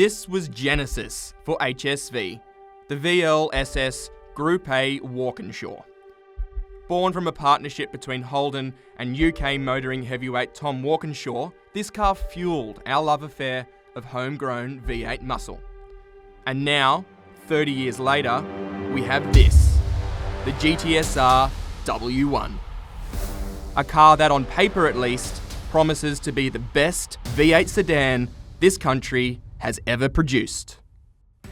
This was Genesis for HSV, the VLSS Group A Walkinshaw. Born from a partnership between Holden and UK motoring heavyweight Tom Walkinshaw, this car fueled our love affair of homegrown V8 muscle. And now, 30 years later, we have this, the GTS-R W1. A car that, on paper at least, promises to be the best V8 sedan this country has ever produced.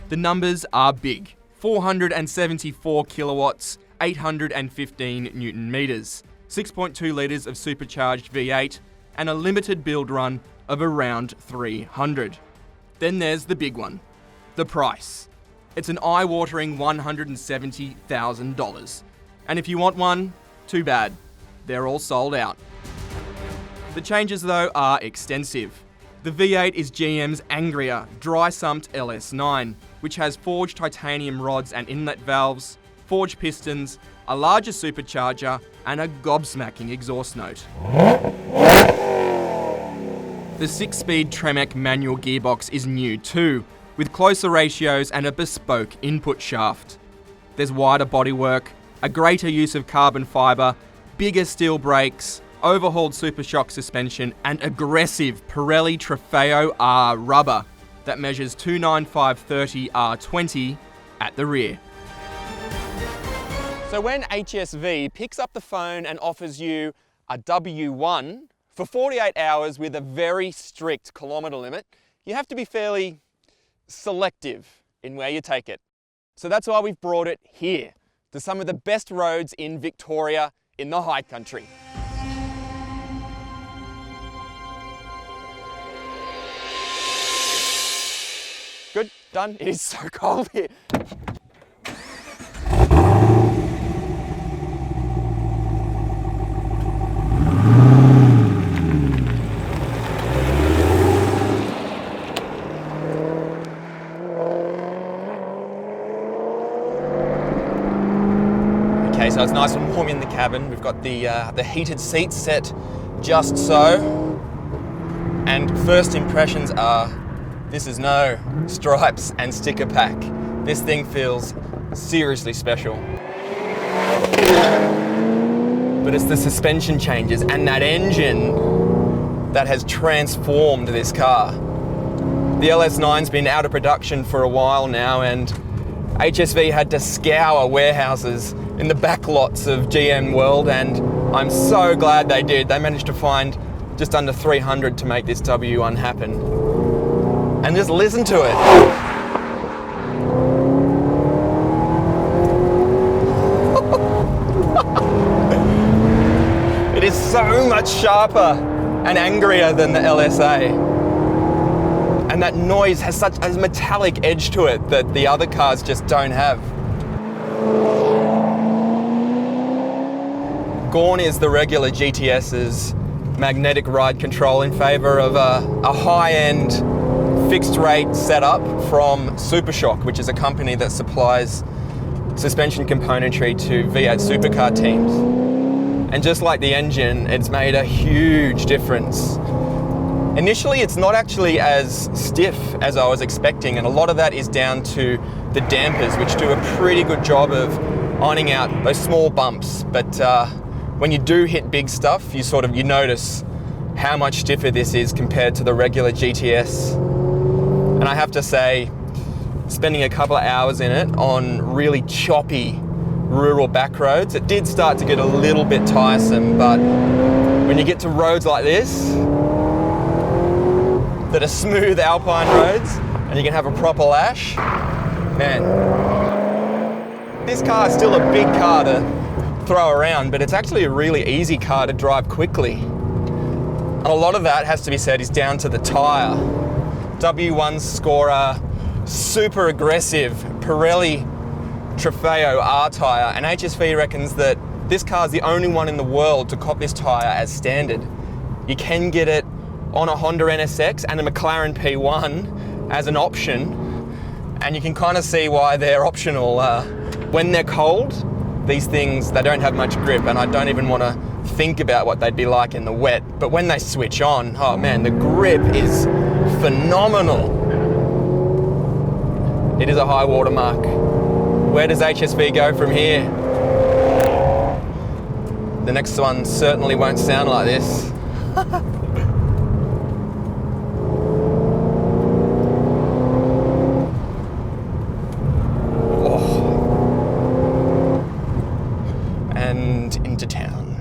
The numbers are big: 474 kilowatts, 815 newton meters, 6.2 litres of supercharged V8, and a limited build run of around 300. Then there's the big one, the price. It's an eye-watering $170,000. And if you want one, too bad. They're all sold out. The changes, though, are extensive. The V8 is GM's angrier, dry-sumped LS9, which has forged titanium rods and inlet valves, forged pistons, a larger supercharger, and a gobsmacking exhaust note. The 6-speed Tremec manual gearbox is new too, with closer ratios and a bespoke input shaft. There's wider bodywork, a greater use of carbon fibre, bigger steel brakes, overhauled Supershock suspension, and aggressive Pirelli Trofeo R rubber that measures 295/30 R20 at the rear. So when HSV picks up the phone and offers you a W1 for 48 hours with a very strict kilometre limit, you have to be fairly selective in where you take it. So that's why we've brought it here, to some of the best roads in Victoria in the high country. Good, done. It is so cold here. Okay, so it's nice and warm in the cabin. We've got the heated seats set just so. And first impressions are, this is no stripes and sticker pack. This thing feels seriously special. But it's the suspension changes and that engine that has transformed this car. The LS9's been out of production for a while now, and HSV had to scour warehouses in the back lots of GM World, and I'm so glad they did. They managed to find just under 300 to make this W1 happen. And just listen to it. It is so much sharper and angrier than the LSA. And that noise has such a metallic edge to it that the other cars just don't have. Gone is the regular GTS's magnetic ride control in favour of a high-end fixed rate setup from Supershock, which is a company that supplies suspension componentry to V8 supercar teams. And just like the engine, it's made a huge difference. Initially, it's not actually as stiff as I was expecting, and a lot of that is down to the dampers, which do a pretty good job of ironing out those small bumps. But when you do hit big stuff, you notice how much stiffer this is compared to the regular GTS. And I have to say, spending a couple of hours in it on really choppy rural back roads, it did start to get a little bit tiresome, but when you get to roads like this, that are smooth alpine roads, and you can have a proper lash, man, this car is still a big car to throw around, but it's actually a really easy car to drive quickly. And a lot of that, has to be said, is down to the tyre. W1s score a super aggressive Pirelli Trofeo R tyre, and HSV reckons that this car is the only one in the world to cop this tyre as standard. You can get it on a Honda NSX and a McLaren P1 as an option, and you can kind of see why they're optional. When they're cold, these things, they don't have much grip, and I don't even want to think about what they'd be like in the wet. But when they switch on, oh man, the grip is phenomenal. It is a high water mark. Where does HSV go from here? The next one certainly won't sound like this. And into town.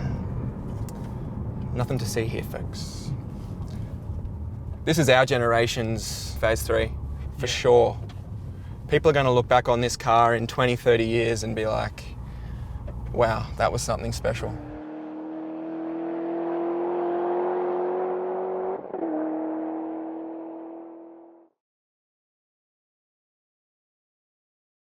Nothing to see here, folks. This is our generation's phase 3, for sure. People are going to look back on this car in 20, 30 years and be like, wow, that was something special.